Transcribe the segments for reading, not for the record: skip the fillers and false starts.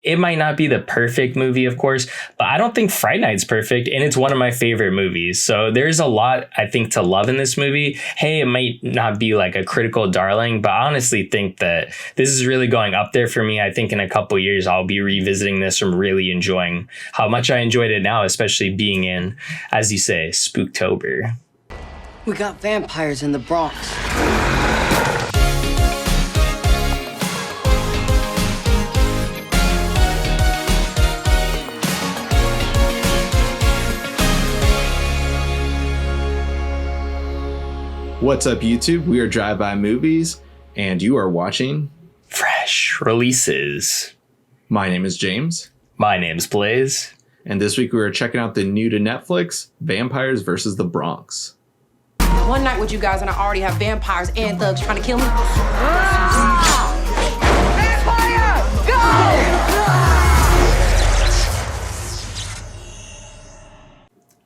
It might not be the perfect movie, of course, but I don't think Fright Night's perfect, and it's one of my favorite movies. So there's a lot, I think, to love in this movie. Hey, it might not be like a critical darling, but I honestly think that this is really going up there for me. I think in a couple years, I'll be revisiting this and really enjoying how much I enjoyed it now, especially being in, as you say, Spooktober. We got vampires in the Bronx. What's up, YouTube? We are Drive By Movies, and you are watching Fresh Releases. My name is James. My name's Blaise. And this week we are checking out the new to Netflix, Vampires vs. the Bronx. One night with you guys and I already have vampires and thugs trying to kill me. Vampire! Go!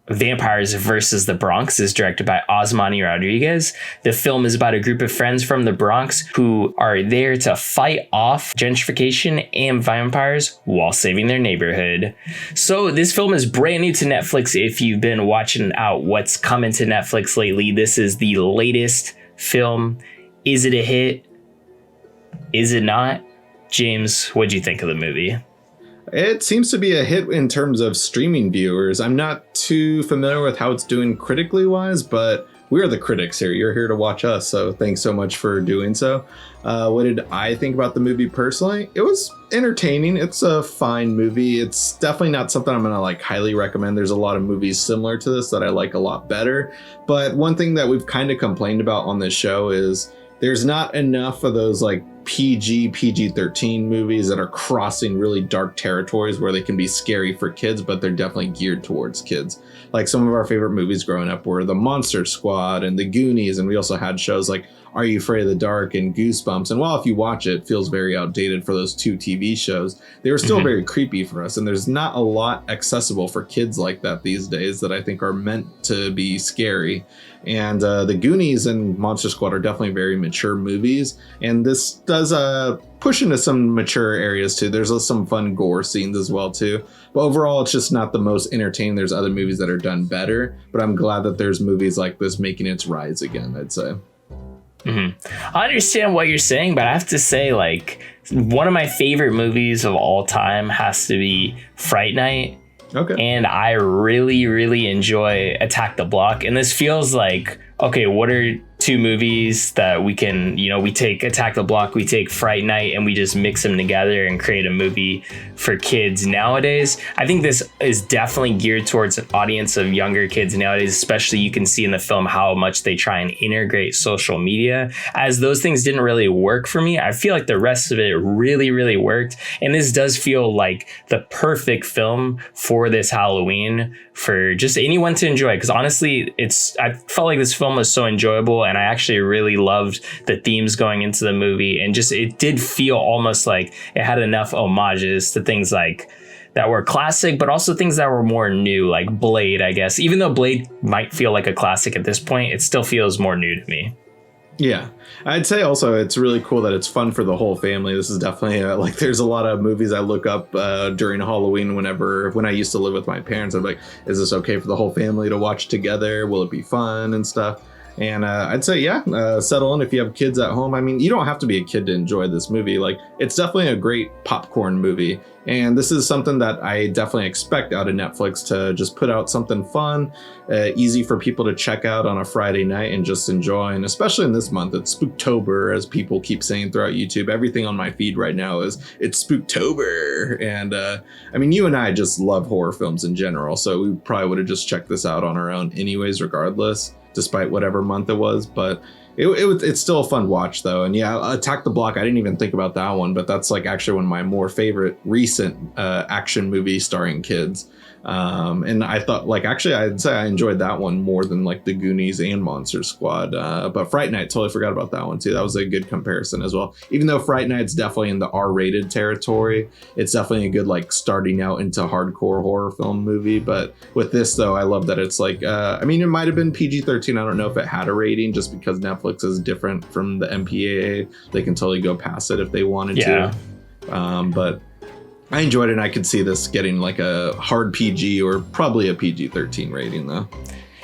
Vampires vs. the Bronx is directed by Osmani Rodriguez. The film is about a group of friends from the Bronx who are there to fight off gentrification and vampires while saving their neighborhood. So this film is brand new to Netflix. If you've been watching out what's coming to Netflix lately, this is the latest film. Is it a hit? Is it not? James, what'd you think of the movie? It seems to be a hit in terms of streaming viewers. I'm not too familiar with how it's doing critically wise, but we're the critics here. You're here to watch us, so thanks so much for doing so. What did I think about the movie personally? It was entertaining. It's a fine movie. It's definitely not something I'm gonna highly recommend. There's a lot of movies similar to this that I like a lot better. But one thing that we've kind of complained about on this show is there's not enough of those PG-13 movies that are crossing really dark territories where they can be scary for kids, but they're definitely geared towards kids. Like some of our favorite movies growing up were The Monster Squad and The Goonies, and we also had shows like Are You Afraid of the Dark and Goosebumps. And while if you watch it, it feels very outdated for those two TV shows, they were still very creepy for us. And there's not a lot accessible for kids like that these days that I think are meant to be scary. And The Goonies and Monster Squad are definitely very mature movies. And this does push into some mature areas too. There's some fun gore scenes as well too. But overall, it's just not the most entertaining. There's other movies that are done better. But I'm glad that there's movies like this making its rise again, I'd say. I understand what you're saying, but I have to say, one of my favorite movies of all time has to be Fright Night. Okay. And I really, really enjoy Attack the Block. And this feels like, okay, what are two movies that we can, we take Attack the Block, we take Fright Night, and we just mix them together and create a movie for kids nowadays. I think this is definitely geared towards an audience of younger kids nowadays, especially you can see in the film how much they try and integrate social media. As those things didn't really work for me, I feel like the rest of it really, really worked. And this does feel like the perfect film for this Halloween for just anyone to enjoy. Because honestly, I felt like this film was so enjoyable, and I actually really loved the themes going into the movie, and just it did feel almost like it had enough homages to things like that were classic, but also things that were more new, like Blade, I guess. Even though Blade might feel like a classic at this point, it still feels more new to me. Yeah, I'd say also it's really cool that it's fun for the whole family. This is definitely there's a lot of movies I look up during Halloween when I used to live with my parents. I'm like, is this okay for the whole family to watch together? Will it be fun and stuff? And I'd say, settle in if you have kids at home. I mean, you don't have to be a kid to enjoy this movie. It's definitely a great popcorn movie. And this is something that I definitely expect out of Netflix, to just put out something fun, easy for people to check out on a Friday night and just enjoy. And especially in this month, it's Spooktober, as people keep saying throughout YouTube. Everything on my feed right now it's Spooktober. And I mean, you and I just love horror films in general. So we probably would have just checked this out on our own anyways, regardless, despite whatever month it was. But it's still a fun watch though. And yeah, Attack the Block, I didn't even think about that one, but that's actually one of my more favorite recent action movies starring kids. And I thought, actually, I'd say I enjoyed that one more than The Goonies and Monster Squad. But Fright Night, totally forgot about that one too. That was a good comparison as well. Even though Fright Night's definitely in the R-rated territory, it's definitely a good starting out into hardcore horror film movie. But with this though, I love that it's I mean, it might have been PG-13. I don't know if it had a rating, just because Netflix is different from the MPAA. They can totally go past it if they wanted to. But I enjoyed it, and I could see this getting like a hard PG or probably a PG-13 rating, though.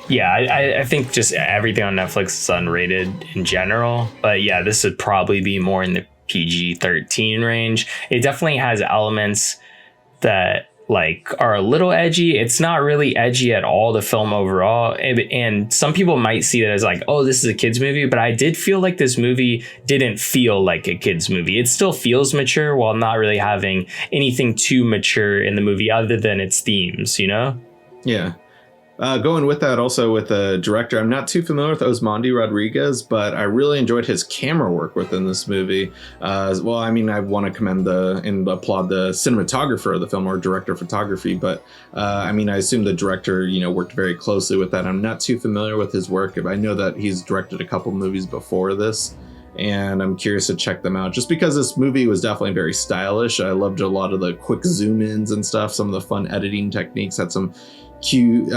Yeah, I think just everything on Netflix is unrated in general. But yeah, this would probably be more in the PG-13 range. It definitely has elements that like are a little edgy. It's not really edgy at all, the film overall. And some people might see that as like, oh, this is a kid's movie. But I did feel like this movie didn't feel like a kid's movie. It still feels mature while not really having anything too mature in the movie other than its themes, you know? Yeah. Going with that, also with the director, I'm not too familiar with Osmandi Rodriguez, but I really enjoyed his camera work within this movie. Well, I mean, I want to commend and applaud the cinematographer of the film, or director of photography, but I mean, I assume the director, worked very closely with that. I'm not too familiar with his work. I know that he's directed a couple movies before this, and I'm curious to check them out just because this movie was definitely very stylish. I loved a lot of the quick zoom ins and stuff, some of the fun editing techniques, had some cute,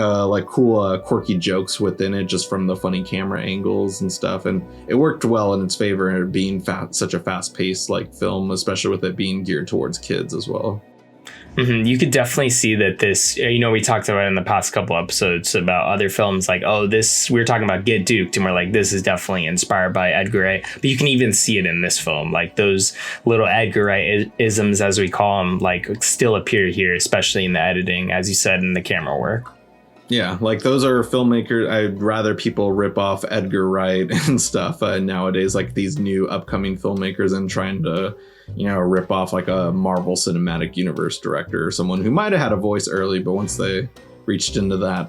cool, quirky jokes within it, just from the funny camera angles and stuff. And it worked well in its favor, being such a fast paced film, especially with it being geared towards kids as well. Mm-hmm. You could definitely see that this, we talked about in the past couple episodes about other films like, we were talking about Get Duked, and we're like, this is definitely inspired by Edgar Wright. But you can even see it in this film. Like those little Edgar Wright isms, as we call them, like still appear here, especially in the editing, as you said, in the camera work. Yeah, like those are filmmakers. I'd rather people rip off Edgar Wright and stuff nowadays, like these new upcoming filmmakers, and trying to rip off like a Marvel Cinematic Universe director or someone who might have had a voice early, but once they reached into that,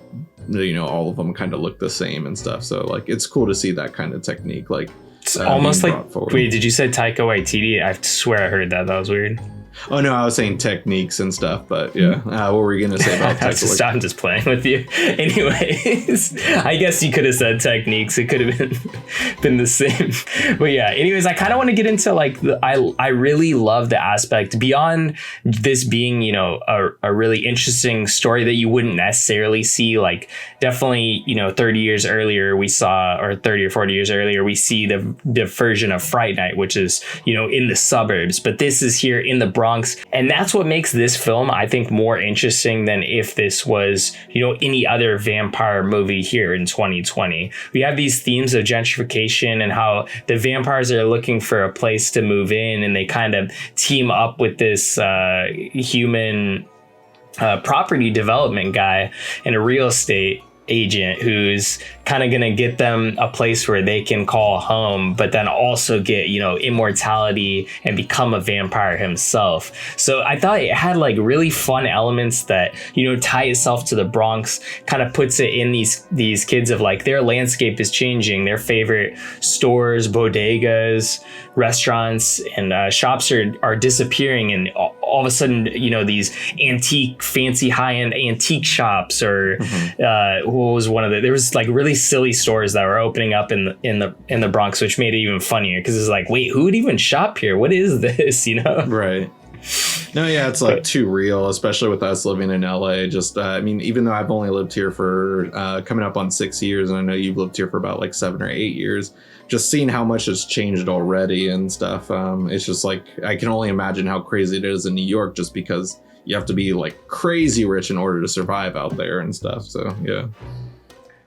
all of them kind of look the same and stuff. So like, it's cool to see that kind of technique. Like it's almost like, wait, did you say Taika Waititi? I swear I heard that. That was weird. Oh no, I was saying techniques and stuff, but yeah. What were you gonna say about Taika? I'm just playing with you. Anyways, I guess you could have said techniques. It could have been the same. But yeah. Anyways, I kind of want to get into like I really love the aspect beyond this being a really interesting story that you wouldn't necessarily see. Like definitely 30 years earlier we saw, or 30 or 40 years earlier we see the version of Fright Night, which is in the suburbs. But this is here in the Bronx. And that's what makes this film, I think, more interesting than if this was, any other vampire movie here in 2020. We have these themes of gentrification and how the vampires are looking for a place to move in, and they kind of team up with this human property development guy and a real estate agent who's kind of going to get them a place where they can call home, but then also get, immortality and become a vampire himself. So I thought it had like really fun elements that, tie itself to the Bronx, kind of puts it in these kids of like their landscape is changing. Their favorite stores, bodegas, restaurants, and shops are disappearing. And all of a sudden, these antique, fancy, high-end antique shops, or what was one of there was like really silly stores that were opening up in the Bronx, which made it even funnier because it's like, wait, who would even shop here? What is this? Right. No, yeah, it's like too real, especially with us living in LA. Just I mean, even though I've only lived here for coming up on 6 years, and I know you've lived here for about like 7 or 8 years, just seeing how much has changed already and stuff, it's just like I can only imagine how crazy it is in New York, just because you have to be like crazy rich in order to survive out there and stuff. So yeah.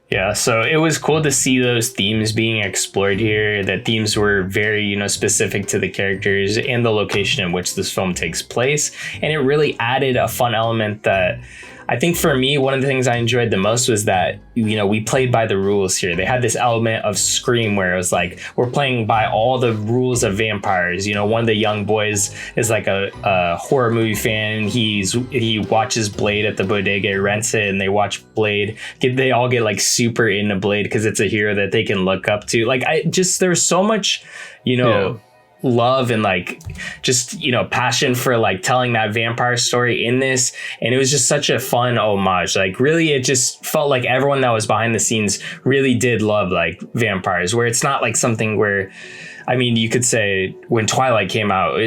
Yeah, so it was cool to see those themes being explored here. The themes were very, specific to the characters and the location in which this film takes place. And it really added a fun element that I think for me, one of the things I enjoyed the most was that, we played by the rules here. They had this element of Scream where it was like, we're playing by all the rules of vampires. One of the young boys is like a horror movie fan. He watches Blade at the bodega, rents it, and they watch Blade. They all get like super into Blade because it's a hero that they can look up to. Like there's so much, love and like just passion for like telling that vampire story in this, and it was just such a fun homage. Like really, it just felt like everyone that was behind the scenes really did love like vampires, where it's not like something where, I mean, you could say when Twilight came out,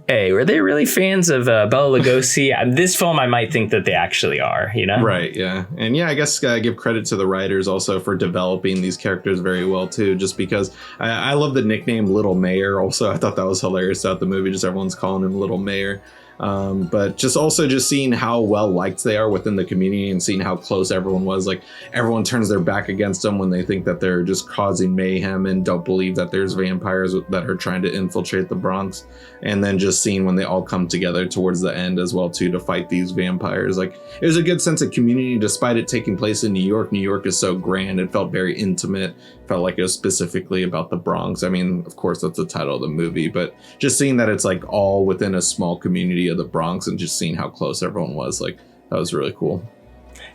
hey, were they really fans of Bela Lugosi? This film, I might think that they actually are, Right, yeah. And yeah, I guess give credit to the writers also for developing these characters very well, too, just because I love the nickname Little Mayor. Also, I thought that was hilarious throughout the movie, just everyone's calling him Little Mayor. But just seeing how well liked they are within the community and seeing how close everyone was. Like, everyone turns their back against them when they think that they're just causing mayhem and don't believe that there's vampires that are trying to infiltrate the Bronx. And then just seeing when they all come together towards the end as well too to fight these vampires. Like, it was a good sense of community despite it taking place in New York. New York is so grand. It felt very intimate. Felt like it was specifically about the Bronx. I mean, of course, that's the title of the movie, but just seeing that it's like all within a small community of the Bronx and just seeing how close everyone was, like, that was really cool.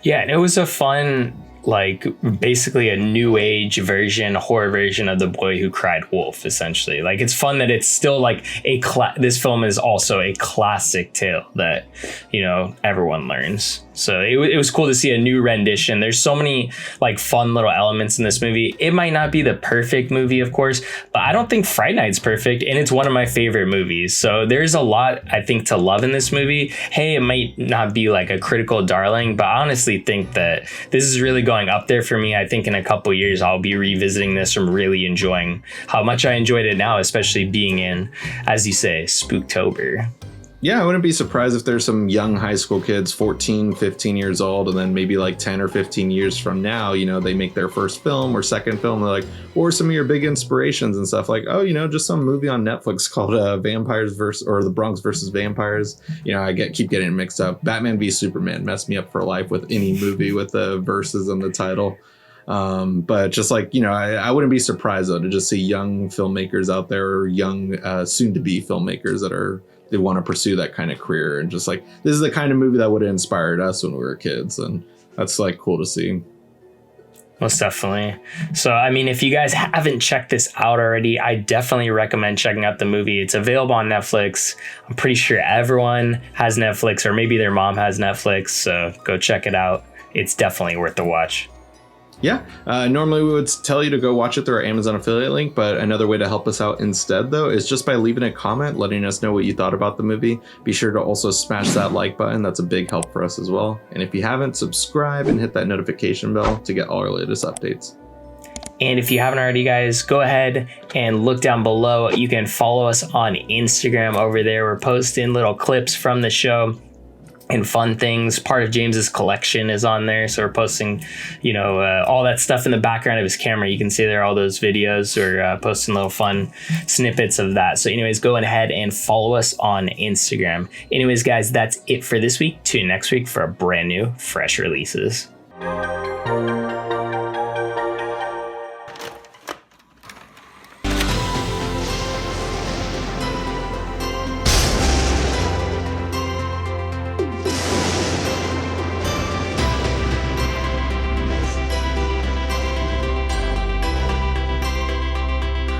Yeah, and it was a fun, like, basically a new age version, horror version of The Boy Who Cried Wolf, essentially. Like, it's fun that it's still like this film is also a classic tale that, you know, everyone learns. So it was cool to see a new rendition. There's so many like fun little elements in this movie. It might not be the perfect movie, of course, but I don't think Fright Night's perfect, and it's one of my favorite movies. So there's a lot, I think, to love in this movie. Hey, it might not be like a critical darling, but I honestly think that this is really going up there for me. I think in a couple years, I'll be revisiting this and really enjoying how much I enjoyed it now, especially being in, as you say, Spooktober. Yeah, I wouldn't be surprised if there's some young high school kids, 14, 15 years old, and then maybe like 10 or 15 years from now, you know, they make their first film or second film. They're like, or some of your big inspirations and stuff like, oh, you know, just some movie on Netflix called Vampires versus, or The Bronx versus Vampires. You know, keep getting it mixed up. Batman v Superman messed me up for life with any movie with the verses in the title. But just like, you know, I wouldn't be surprised though to just see young filmmakers out there, or young soon to be filmmakers that they want to pursue that kind of career. And just like, this is the kind of movie that would have inspired us when we were kids. And that's like cool to see. Most definitely. So, I mean, if you guys haven't checked this out already, I definitely recommend checking out the movie. It's available on Netflix. I'm pretty sure everyone has Netflix, or maybe their mom has Netflix. So go check it out. It's definitely worth the watch. Yeah, normally we would tell you to go watch it through our Amazon affiliate link, but another way to help us out instead, though, is just by leaving a comment, letting us know what you thought about the movie. Be sure to also smash that like button. That's a big help for us as well. And if you haven't, subscribe and hit that notification bell to get all our latest updates. And if you haven't already, guys, go ahead and look down below. You can follow us on Instagram over there. We're posting little clips from the show and fun things. Part of James's collection is on there, so we're posting, you know, all that stuff in the background of his camera. You can see there all those videos. We're posting little fun snippets of that. So anyways, go ahead and follow us on Instagram. Anyways, guys, that's it for this week. Tune in next week for a brand new fresh releases.